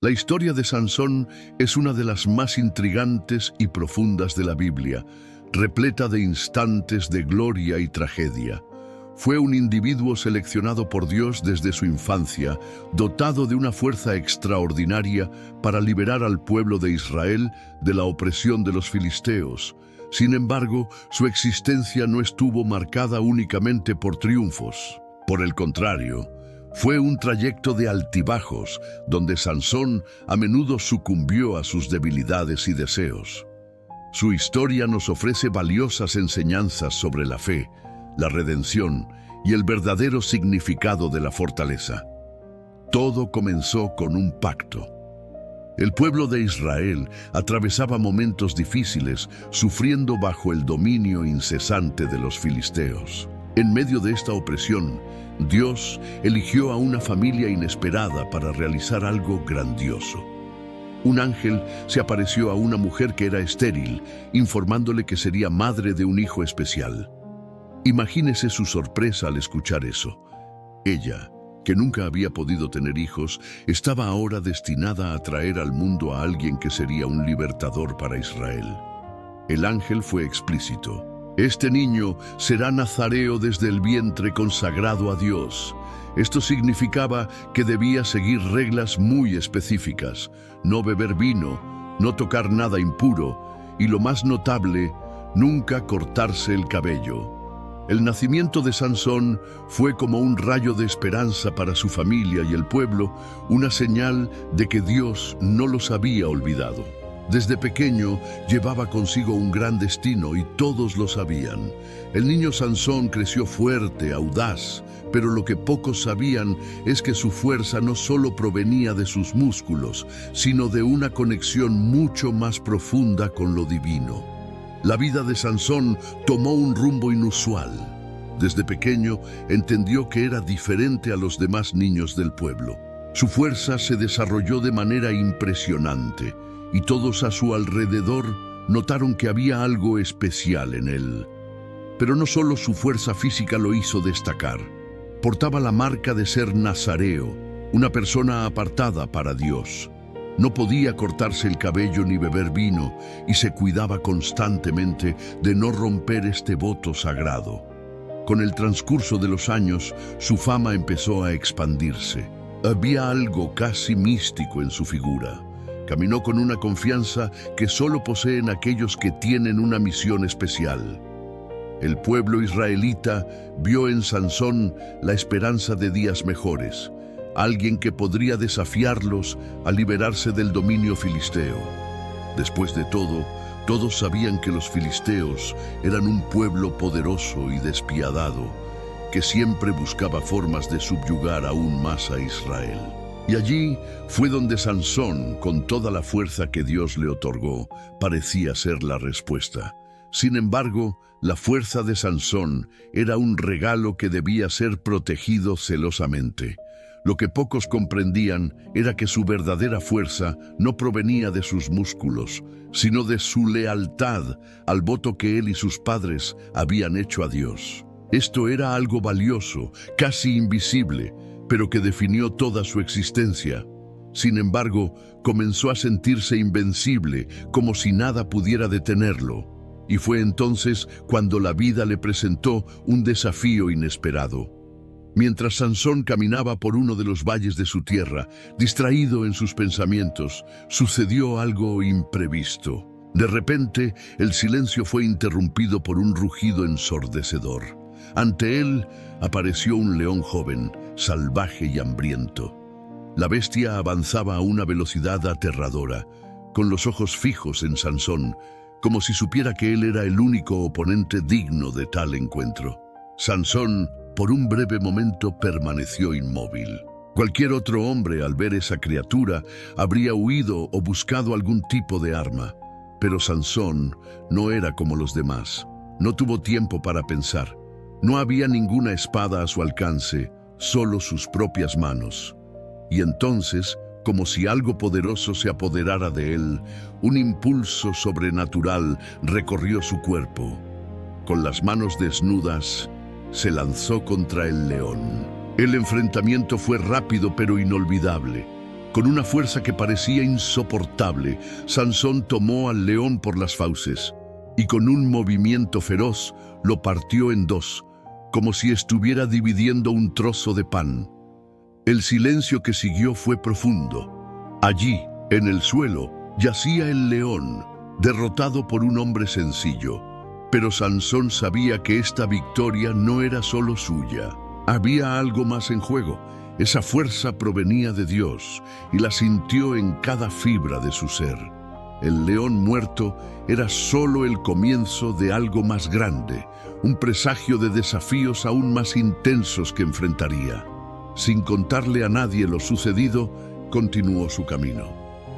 La historia de Sansón es una de las más intrigantes y profundas de la Biblia, repleta de instantes de gloria y tragedia. Fue un individuo seleccionado por Dios desde su infancia, dotado de una fuerza extraordinaria para liberar al pueblo de Israel de la opresión de los filisteos. Sin embargo, su existencia no estuvo marcada únicamente por triunfos. Por el contrario, fue un trayecto de altibajos, donde Sansón a menudo sucumbió a sus debilidades y deseos. Su historia nos ofrece valiosas enseñanzas sobre la fe, la redención y el verdadero significado de la fortaleza. Todo comenzó con un pacto. El pueblo de Israel atravesaba momentos difíciles, sufriendo bajo el dominio incesante de los filisteos. En medio de esta opresión, Dios eligió a una familia inesperada para realizar algo grandioso. Un ángel se apareció a una mujer que era estéril, informándole que sería madre de un hijo especial. Imagínese su sorpresa al escuchar eso. Ella, que nunca había podido tener hijos, estaba ahora destinada a traer al mundo a alguien que sería un libertador para Israel. El ángel fue explícito. Este niño será nazareo desde el vientre, consagrado a Dios. Esto significaba que debía seguir reglas muy específicas: no beber vino, no tocar nada impuro y, lo más notable, nunca cortarse el cabello. El nacimiento de Sansón fue como un rayo de esperanza para su familia y el pueblo, una señal de que Dios no los había olvidado. Desde pequeño llevaba consigo un gran destino y todos lo sabían. El niño Sansón creció fuerte, audaz, pero lo que pocos sabían es que su fuerza no solo provenía de sus músculos, sino de una conexión mucho más profunda con lo divino. La vida de Sansón tomó un rumbo inusual. Desde pequeño entendió que era diferente a los demás niños del pueblo. Su fuerza se desarrolló de manera impresionante, y todos a su alrededor notaron que había algo especial en él. Pero no solo su fuerza física lo hizo destacar. Portaba la marca de ser nazareo, una persona apartada para Dios. No podía cortarse el cabello ni beber vino, y se cuidaba constantemente de no romper este voto sagrado. Con el transcurso de los años, su fama empezó a expandirse. Había algo casi místico en su figura. Caminó con una confianza que solo poseen aquellos que tienen una misión especial. El pueblo israelita vio en Sansón la esperanza de días mejores, alguien que podría desafiarlos a liberarse del dominio filisteo. Después de todo, todos sabían que los filisteos eran un pueblo poderoso y despiadado, que siempre buscaba formas de subyugar aún más a Israel. Y allí fue donde Sansón, con toda la fuerza que Dios le otorgó, parecía ser la respuesta. Sin embargo, la fuerza de Sansón era un regalo que debía ser protegido celosamente. Lo que pocos comprendían era que su verdadera fuerza no provenía de sus músculos, sino de su lealtad al voto que él y sus padres habían hecho a Dios. Esto era algo valioso, casi invisible, pero que definió toda su existencia. Sin embargo, comenzó a sentirse invencible, como si nada pudiera detenerlo. Y fue entonces cuando la vida le presentó un desafío inesperado. Mientras Sansón caminaba por uno de los valles de su tierra, distraído en sus pensamientos, sucedió algo imprevisto. De repente, el silencio fue interrumpido por un rugido ensordecedor. Ante él apareció un león joven, salvaje y hambriento. La bestia avanzaba a una velocidad aterradora, con los ojos fijos en Sansón, como si supiera que él era el único oponente digno de tal encuentro. Sansón, por un breve momento, permaneció inmóvil. Cualquier otro hombre, al ver esa criatura, habría huido o buscado algún tipo de arma. Pero Sansón no era como los demás. No tuvo tiempo para pensar. No había ninguna espada a su alcance, solo sus propias manos. Y entonces, como si algo poderoso se apoderara de él, un impulso sobrenatural recorrió su cuerpo. Con las manos desnudas, se lanzó contra el león. El enfrentamiento fue rápido pero inolvidable. Con una fuerza que parecía insoportable, Sansón tomó al león por las fauces y con un movimiento feroz lo partió en dos, como si estuviera dividiendo un trozo de pan. El silencio que siguió fue profundo. Allí, en el suelo, yacía el león, derrotado por un hombre sencillo. Pero Sansón sabía que esta victoria no era solo suya. Había algo más en juego. Esa fuerza provenía de Dios y la sintió en cada fibra de su ser. El león muerto era solo el comienzo de algo más grande, un presagio de desafíos aún más intensos que enfrentaría. Sin contarle a nadie lo sucedido, continuó su camino.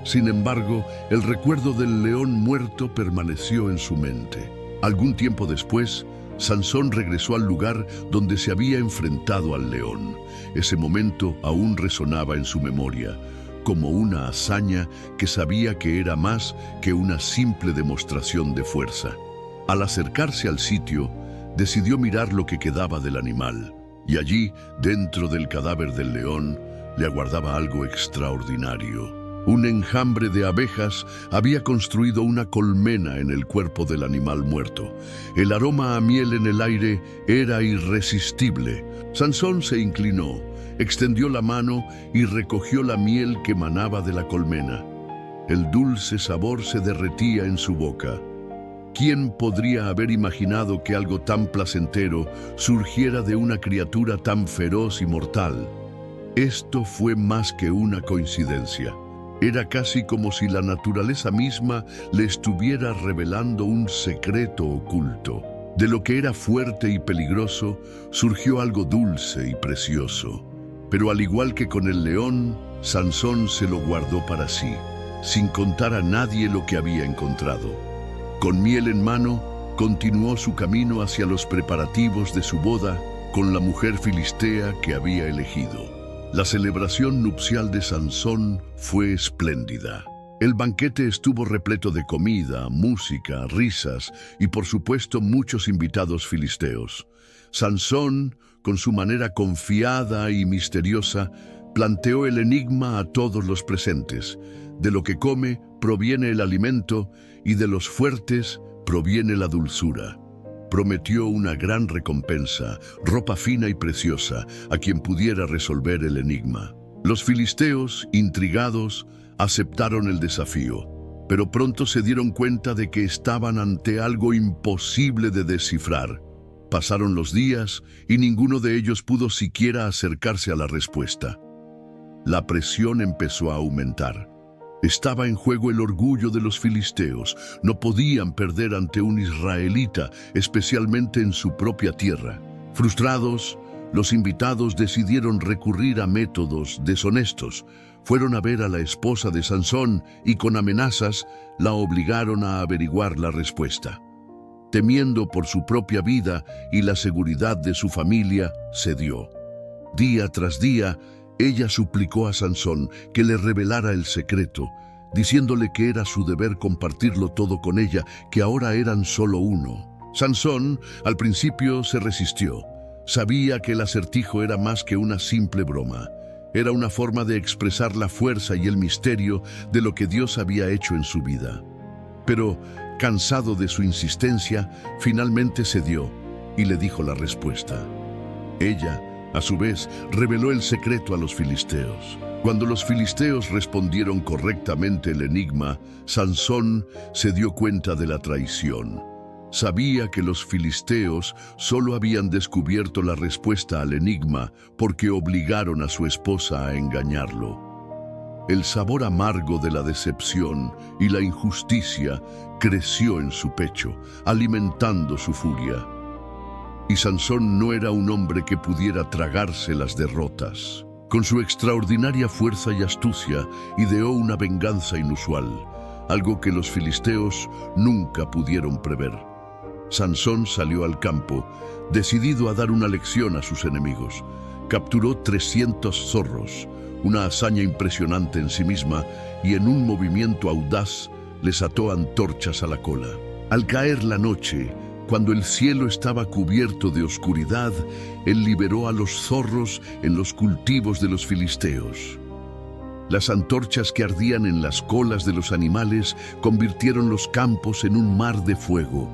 Sin embargo, el recuerdo del león muerto permaneció en su mente. Algún tiempo después, Sansón regresó al lugar donde se había enfrentado al león. Ese momento aún resonaba en su memoria, como una hazaña que sabía que era más que una simple demostración de fuerza. Al acercarse al sitio, decidió mirar lo que quedaba del animal, y allí, dentro del cadáver del león, le aguardaba algo extraordinario. Un enjambre de abejas había construido una colmena en el cuerpo del animal muerto. El aroma a miel en el aire era irresistible. Sansón se inclinó, extendió la mano y recogió la miel que emanaba de la colmena. El dulce sabor se derretía en su boca. ¿Quién podría haber imaginado que algo tan placentero surgiera de una criatura tan feroz y mortal? Esto fue más que una coincidencia. Era casi como si la naturaleza misma le estuviera revelando un secreto oculto. De lo que era fuerte y peligroso, surgió algo dulce y precioso. Pero al igual que con el león, Sansón se lo guardó para sí, sin contar a nadie lo que había encontrado. Con miel en mano, continuó su camino hacia los preparativos de su boda con la mujer filistea que había elegido. La celebración nupcial de Sansón fue espléndida. El banquete estuvo repleto de comida, música, risas y por supuesto muchos invitados filisteos. Sansón, con su manera confiada y misteriosa, planteó el enigma a todos los presentes. De lo que come proviene el alimento y de los fuertes proviene la dulzura. Prometió una gran recompensa, ropa fina y preciosa, a quien pudiera resolver el enigma. Los filisteos, intrigados, aceptaron el desafío, pero pronto se dieron cuenta de que estaban ante algo imposible de descifrar. Pasaron los días y ninguno de ellos pudo siquiera acercarse a la respuesta. La presión empezó a aumentar. Estaba en juego el orgullo de los filisteos. No podían perder ante un israelita, especialmente en su propia tierra. Frustrados, los invitados decidieron recurrir a métodos deshonestos. Fueron a ver a la esposa de Sansón y con amenazas la obligaron a averiguar la respuesta. Temiendo por su propia vida y la seguridad de su familia, cedió. Día tras día, ella suplicó a Sansón que le revelara el secreto, diciéndole que era su deber compartirlo todo con ella, que ahora eran solo uno. Sansón, al principio, se resistió. Sabía que el acertijo era más que una simple broma. Era una forma de expresar la fuerza y el misterio de lo que Dios había hecho en su vida. Pero, cansado de su insistencia, finalmente cedió y le dijo la respuesta. Ella, a su vez, reveló el secreto a los filisteos. Cuando los filisteos respondieron correctamente el enigma, Sansón se dio cuenta de la traición. Sabía que los filisteos solo habían descubierto la respuesta al enigma porque obligaron a su esposa a engañarlo. El sabor amargo de la decepción y la injusticia creció en su pecho, alimentando su furia. Y Sansón no era un hombre que pudiera tragarse las derrotas. Con su extraordinaria fuerza y astucia, ideó una venganza inusual, algo que los filisteos nunca pudieron prever. Sansón salió al campo, decidido a dar una lección a sus enemigos. Capturó 300 zorros, una hazaña impresionante en sí misma, y en un movimiento audaz les ató antorchas a la cola. Al caer la noche, cuando el cielo estaba cubierto de oscuridad, él liberó a los zorros en los cultivos de los filisteos. Las antorchas que ardían en las colas de los animales convirtieron los campos en un mar de fuego.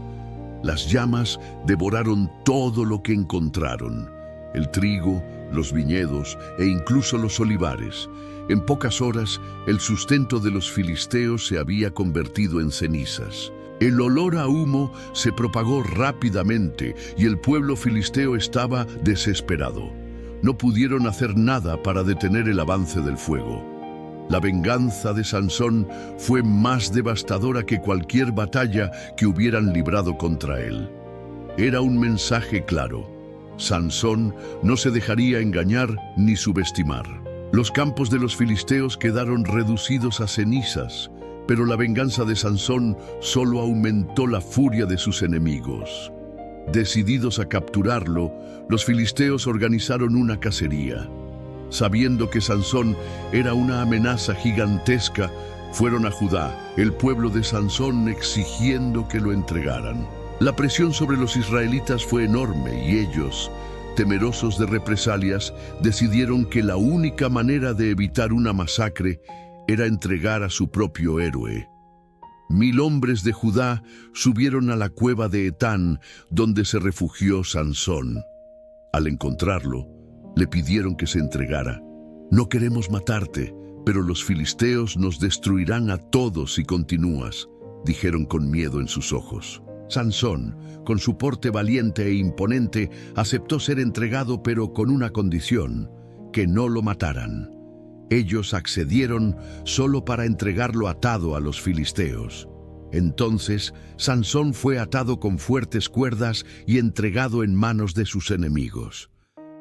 Las llamas devoraron todo lo que encontraron: el trigo, los viñedos e incluso los olivares. En pocas horas, el sustento de los filisteos se había convertido en cenizas. El olor a humo se propagó rápidamente y el pueblo filisteo estaba desesperado. No pudieron hacer nada para detener el avance del fuego. La venganza de Sansón fue más devastadora que cualquier batalla que hubieran librado contra él. Era un mensaje claro: Sansón no se dejaría engañar ni subestimar. Los campos de los filisteos quedaron reducidos a cenizas, pero la venganza de Sansón solo aumentó la furia de sus enemigos. Decididos a capturarlo, los filisteos organizaron una cacería. Sabiendo que Sansón era una amenaza gigantesca, fueron a Judá, el pueblo de Sansón, exigiendo que lo entregaran. La presión sobre los israelitas fue enorme y ellos, temerosos de represalias, decidieron que la única manera de evitar una masacre era entregar a su propio héroe. 1000 hombres de Judá subieron a la cueva de Etán, donde se refugió Sansón. Al encontrarlo, le pidieron que se entregara. «No queremos matarte, pero los filisteos nos destruirán a todos si continúas», dijeron con miedo en sus ojos. Sansón, con su porte valiente e imponente, aceptó ser entregado, pero con una condición: que no lo mataran. Ellos accedieron solo para entregarlo atado a los filisteos. Entonces, Sansón fue atado con fuertes cuerdas y entregado en manos de sus enemigos.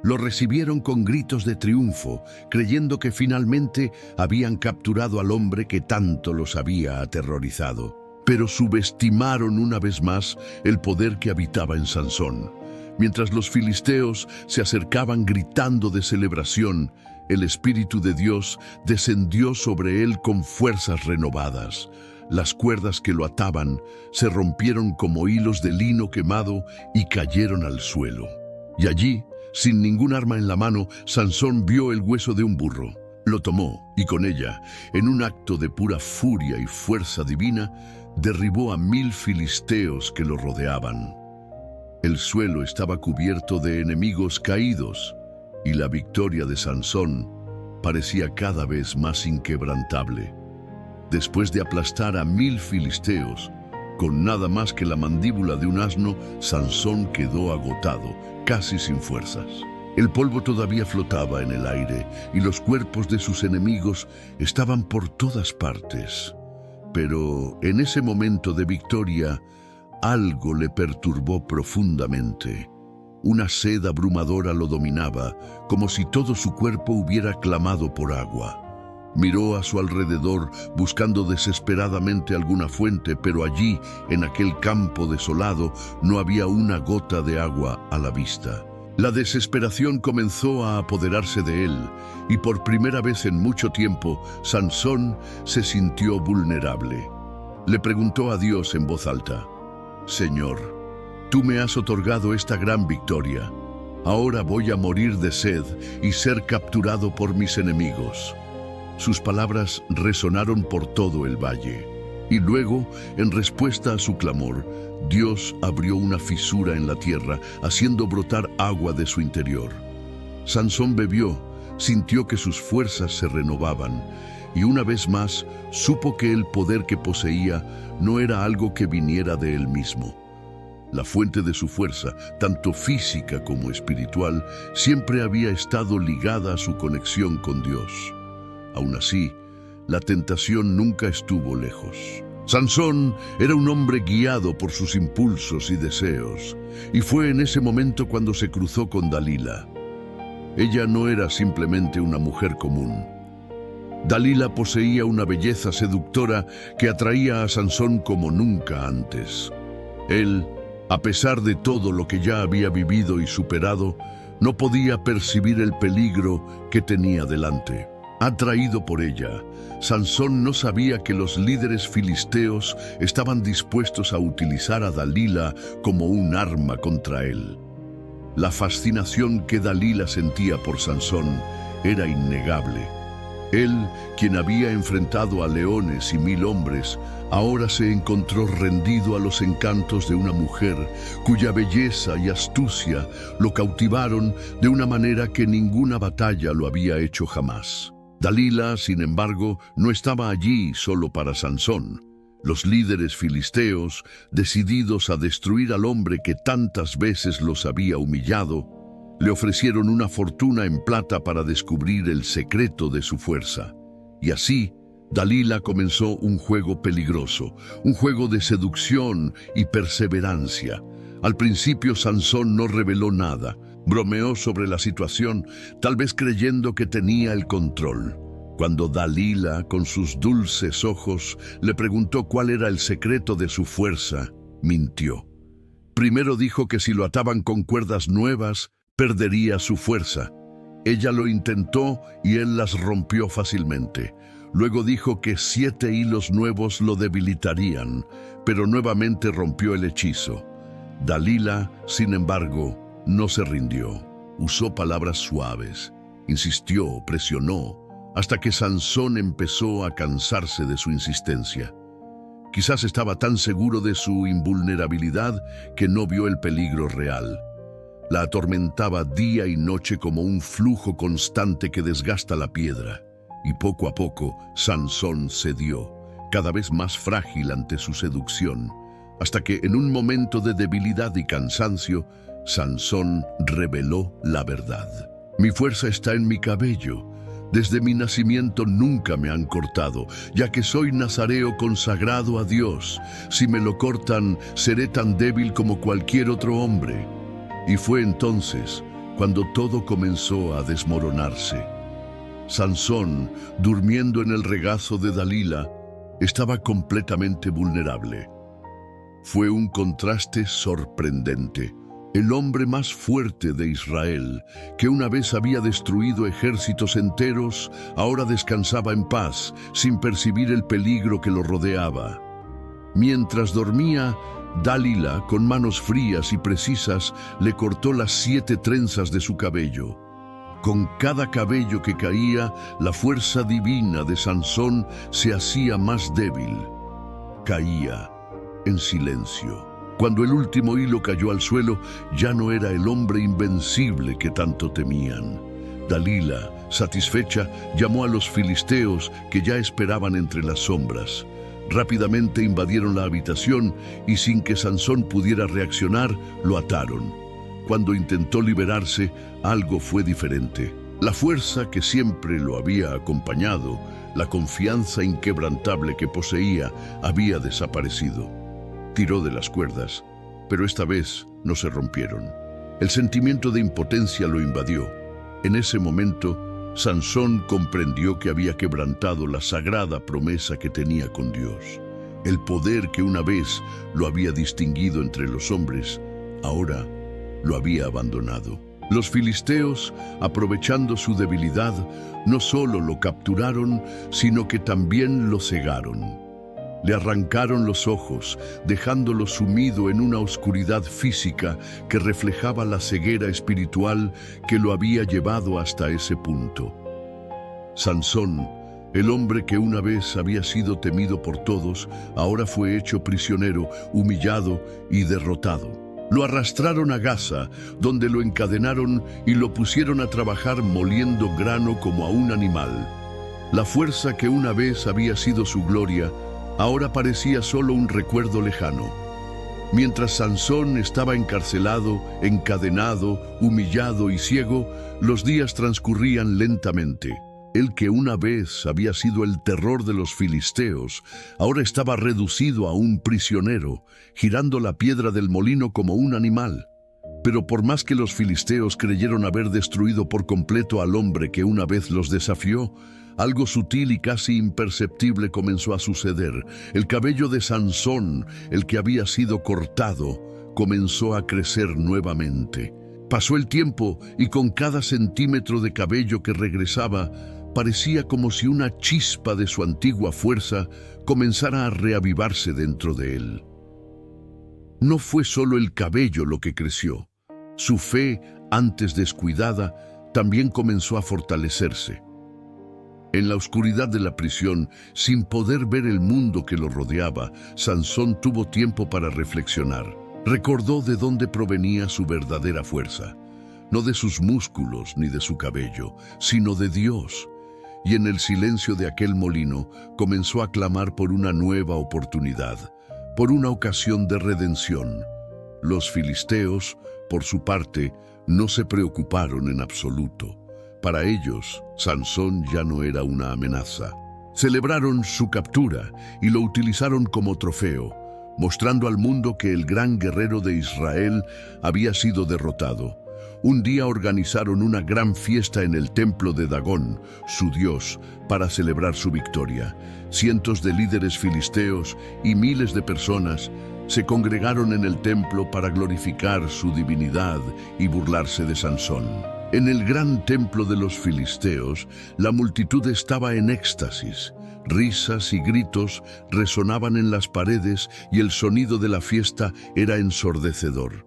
Lo recibieron con gritos de triunfo, creyendo que finalmente habían capturado al hombre que tanto los había aterrorizado. Pero subestimaron una vez más el poder que habitaba en Sansón. Mientras los filisteos se acercaban gritando de celebración, el Espíritu de Dios descendió sobre él con fuerzas renovadas. Las cuerdas que lo ataban se rompieron como hilos de lino quemado y cayeron al suelo. Y allí, sin ningún arma en la mano, Sansón vio el hueso de un burro. Lo tomó y con ella, en un acto de pura furia y fuerza divina, derribó a 1000 filisteos que lo rodeaban. El suelo estaba cubierto de enemigos caídos y la victoria de Sansón parecía cada vez más inquebrantable. Después de aplastar a 1000 filisteos, con nada más que la mandíbula de un asno, Sansón quedó agotado, casi sin fuerzas. El polvo todavía flotaba en el aire y los cuerpos de sus enemigos estaban por todas partes. Pero en ese momento de victoria, algo le perturbó profundamente. Una sed abrumadora lo dominaba, como si todo su cuerpo hubiera clamado por agua. Miró a su alrededor buscando desesperadamente alguna fuente, pero allí, en aquel campo desolado, no había una gota de agua a la vista. La desesperación comenzó a apoderarse de él, y por primera vez en mucho tiempo, Sansón se sintió vulnerable. Le preguntó a Dios en voz alta: «Señor, tú me has otorgado esta gran victoria. Ahora voy a morir de sed y ser capturado por mis enemigos». Sus palabras resonaron por todo el valle. Y luego, en respuesta a su clamor, Dios abrió una fisura en la tierra, haciendo brotar agua de su interior. Sansón bebió, sintió que sus fuerzas se renovaban, y una vez más supo que el poder que poseía no era algo que viniera de él mismo. La fuente de su fuerza, tanto física como espiritual, siempre había estado ligada a su conexión con Dios. Aún así, la tentación nunca estuvo lejos. Sansón era un hombre guiado por sus impulsos y deseos, y fue en ese momento cuando se cruzó con Dalila. Ella no era simplemente una mujer común. Dalila poseía una belleza seductora que atraía a Sansón como nunca antes. Él, a pesar de todo lo que ya había vivido y superado, no podía percibir el peligro que tenía delante. Atraído por ella, Sansón no sabía que los líderes filisteos estaban dispuestos a utilizar a Dalila como un arma contra él. La fascinación que Dalila sentía por Sansón era innegable. Él, quien había enfrentado a leones y 1000 hombres, ahora se encontró rendido a los encantos de una mujer cuya belleza y astucia lo cautivaron de una manera que ninguna batalla lo había hecho jamás. Dalila, sin embargo, no estaba allí solo para Sansón. Los líderes filisteos, decididos a destruir al hombre que tantas veces los había humillado, le ofrecieron una fortuna en plata para descubrir el secreto de su fuerza. Y así, Dalila comenzó un juego peligroso, un juego de seducción y perseverancia. Al principio Sansón no reveló nada, bromeó sobre la situación, tal vez creyendo que tenía el control. Cuando Dalila, con sus dulces ojos, le preguntó cuál era el secreto de su fuerza, mintió. Primero dijo que si lo ataban con cuerdas nuevas, perdería su fuerza. Ella lo intentó y él las rompió fácilmente. Luego dijo que 7 hilos nuevos lo debilitarían, pero nuevamente rompió el hechizo. Dalila, sin embargo, no se rindió. Usó palabras suaves, insistió, presionó, hasta que Sansón empezó a cansarse de su insistencia. Quizás estaba tan seguro de su invulnerabilidad que no vio el peligro real. La atormentaba día y noche como un flujo constante que desgasta la piedra. Y poco a poco, Sansón cedió, cada vez más frágil ante su seducción, hasta que en un momento de debilidad y cansancio, Sansón reveló la verdad. Mi fuerza está en mi cabello. Desde mi nacimiento nunca me han cortado, ya que soy nazareo consagrado a Dios. Si me lo cortan, seré tan débil como cualquier otro hombre. Y fue entonces cuando todo comenzó a desmoronarse. Sansón, durmiendo en el regazo de Dalila, estaba completamente vulnerable. Fue un contraste sorprendente. El hombre más fuerte de Israel, que una vez había destruido ejércitos enteros, ahora descansaba en paz, sin percibir el peligro que lo rodeaba. Mientras dormía, Dalila, con manos frías y precisas, le cortó las 7 trenzas de su cabello. Con cada cabello que caía, la fuerza divina de Sansón se hacía más débil. Caía en silencio. Cuando el último hilo cayó al suelo, ya no era el hombre invencible que tanto temían. Dalila, satisfecha, llamó a los filisteos que ya esperaban entre las sombras. Rápidamente invadieron la habitación y sin que Sansón pudiera reaccionar, lo ataron. Cuando intentó liberarse, algo fue diferente. La fuerza que siempre lo había acompañado, la confianza inquebrantable que poseía, había desaparecido. Tiró de las cuerdas, pero esta vez no se rompieron. El sentimiento de impotencia lo invadió. En ese momento, Sansón comprendió que había quebrantado la sagrada promesa que tenía con Dios. El poder que una vez lo había distinguido entre los hombres, ahora lo había abandonado. Los filisteos, aprovechando su debilidad, no solo lo capturaron, sino que también lo cegaron. Le arrancaron los ojos, dejándolo sumido en una oscuridad física que reflejaba la ceguera espiritual que lo había llevado hasta ese punto. Sansón, el hombre que una vez había sido temido por todos, ahora fue hecho prisionero, humillado y derrotado. Lo arrastraron a Gaza, donde lo encadenaron y lo pusieron a trabajar moliendo grano como a un animal. La fuerza que una vez había sido su gloria, ahora parecía solo un recuerdo lejano. Mientras Sansón estaba encarcelado, encadenado, humillado y ciego, los días transcurrían lentamente. El que una vez había sido el terror de los filisteos, ahora estaba reducido a un prisionero, girando la piedra del molino como un animal. Pero por más que los filisteos creyeron haber destruido por completo al hombre que una vez los desafió, algo sutil y casi imperceptible comenzó a suceder. El cabello de Sansón, el que había sido cortado, comenzó a crecer nuevamente. Pasó el tiempo y con cada centímetro de cabello que regresaba, parecía como si una chispa de su antigua fuerza comenzara a reavivarse dentro de él. No fue solo el cabello lo que creció. Su fe, antes descuidada, también comenzó a fortalecerse. En la oscuridad de la prisión, sin poder ver el mundo que lo rodeaba, Sansón tuvo tiempo para reflexionar. Recordó de dónde provenía su verdadera fuerza, no de sus músculos ni de su cabello, sino de Dios. Y en el silencio de aquel molino comenzó a clamar por una nueva oportunidad, por una ocasión de redención. Los filisteos, por su parte, no se preocuparon en absoluto. Para ellos, Sansón ya no era una amenaza. Celebraron su captura y lo utilizaron como trofeo, mostrando al mundo que el gran guerrero de Israel había sido derrotado. Un día organizaron una gran fiesta en el templo de Dagón, su dios, para celebrar su victoria. Cientos de líderes filisteos y miles de personas se congregaron en el templo para glorificar su divinidad y burlarse de Sansón. En el gran templo de los filisteos, la multitud estaba en éxtasis. Risas y gritos resonaban en las paredes y el sonido de la fiesta era ensordecedor.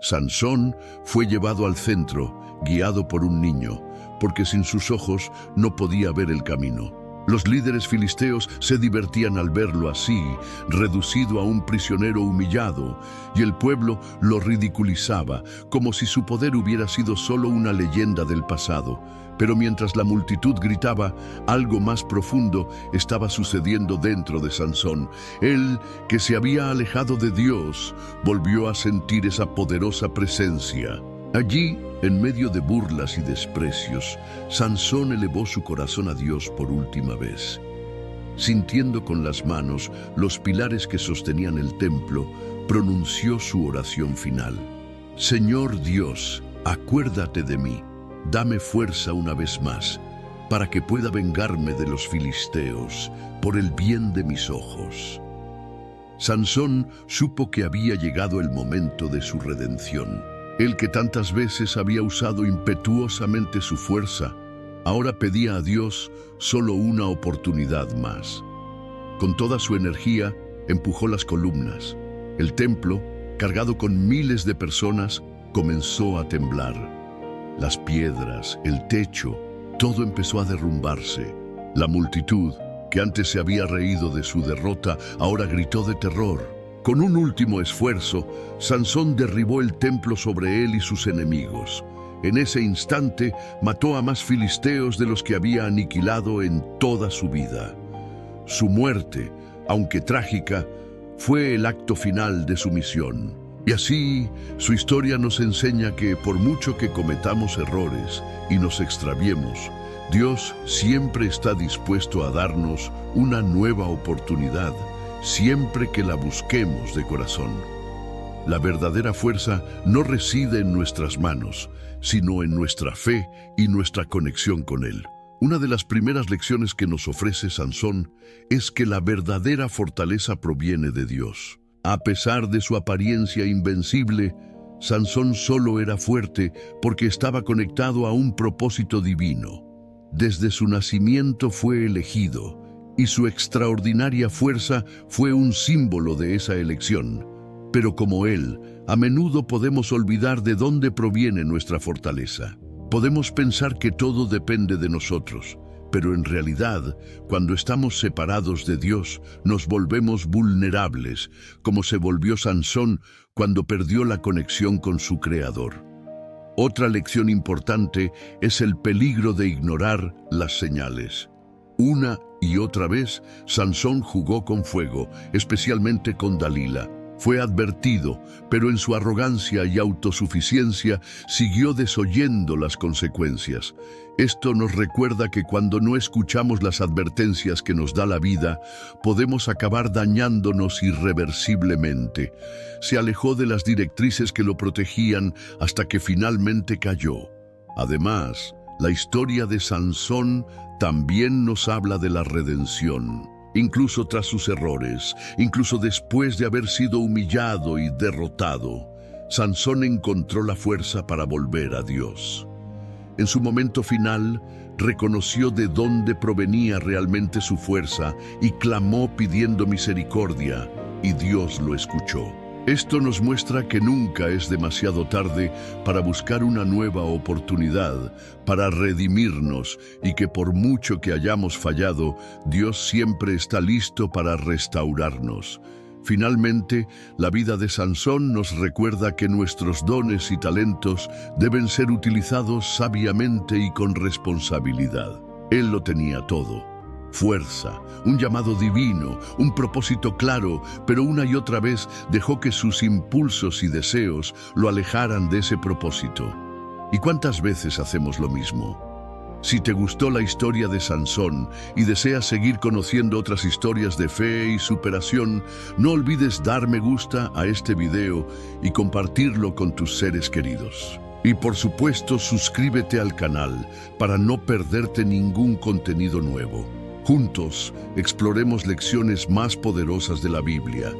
Sansón fue llevado al centro, guiado por un niño, porque sin sus ojos no podía ver el camino. Los líderes filisteos se divertían al verlo así, reducido a un prisionero humillado, y el pueblo lo ridiculizaba, como si su poder hubiera sido solo una leyenda del pasado. Pero mientras la multitud gritaba, algo más profundo estaba sucediendo dentro de Sansón. Él, que se había alejado de Dios, volvió a sentir esa poderosa presencia. Allí, en medio de burlas y desprecios, Sansón elevó su corazón a Dios por última vez. Sintiendo con las manos los pilares que sostenían el templo, pronunció su oración final. Señor Dios, acuérdate de mí, dame fuerza una vez más, para que pueda vengarme de los filisteos, por el bien de mis ojos. Sansón supo que había llegado el momento de su redención. Él que tantas veces había usado impetuosamente su fuerza, ahora pedía a Dios solo una oportunidad más. Con toda su energía, empujó las columnas. El templo, cargado con miles de personas, comenzó a temblar. Las piedras, el techo, todo empezó a derrumbarse. La multitud, que antes se había reído de su derrota, ahora gritó de terror. Con un último esfuerzo, Sansón derribó el templo sobre él y sus enemigos. En ese instante, mató a más filisteos de los que había aniquilado en toda su vida. Su muerte, aunque trágica, fue el acto final de su misión. Y así, su historia nos enseña que por mucho que cometamos errores y nos extraviemos, Dios siempre está dispuesto a darnos una nueva oportunidad, siempre que la busquemos de corazón. La verdadera fuerza no reside en nuestras manos, sino en nuestra fe y nuestra conexión con Él. Una de las primeras lecciones que nos ofrece Sansón es que la verdadera fortaleza proviene de Dios. A pesar de su apariencia invencible, Sansón solo era fuerte porque estaba conectado a un propósito divino. Desde su nacimiento fue elegido, y su extraordinaria fuerza fue un símbolo de esa elección. Pero como él, a menudo podemos olvidar de dónde proviene nuestra fortaleza. Podemos pensar que todo depende de nosotros, pero en realidad, cuando estamos separados de Dios, nos volvemos vulnerables, como se volvió Sansón cuando perdió la conexión con su Creador. Otra lección importante es el peligro de ignorar las señales. Una y otra vez, Sansón jugó con fuego, especialmente con Dalila. Fue advertido, pero en su arrogancia y autosuficiencia siguió desoyendo las consecuencias. Esto nos recuerda que cuando no escuchamos las advertencias que nos da la vida, podemos acabar dañándonos irreversiblemente. Se alejó de las directrices que lo protegían hasta que finalmente cayó. Además, la historia de Sansón también nos habla de la redención. Incluso tras sus errores, incluso después de haber sido humillado y derrotado, Sansón encontró la fuerza para volver a Dios. En su momento final, reconoció de dónde provenía realmente su fuerza y clamó pidiendo misericordia, y Dios lo escuchó. Esto nos muestra que nunca es demasiado tarde para buscar una nueva oportunidad, para redimirnos, y que por mucho que hayamos fallado, Dios siempre está listo para restaurarnos. Finalmente, la vida de Sansón nos recuerda que nuestros dones y talentos deben ser utilizados sabiamente y con responsabilidad. Él lo tenía todo: fuerza, un llamado divino, un propósito claro, pero una y otra vez dejó que sus impulsos y deseos lo alejaran de ese propósito. ¿Y cuántas veces hacemos lo mismo? Si te gustó la historia de Sansón y deseas seguir conociendo otras historias de fe y superación, no olvides dar me gusta a este video y compartirlo con tus seres queridos. Y por supuesto, suscríbete al canal para no perderte ningún contenido nuevo. Juntos, exploremos lecciones más poderosas de la Biblia.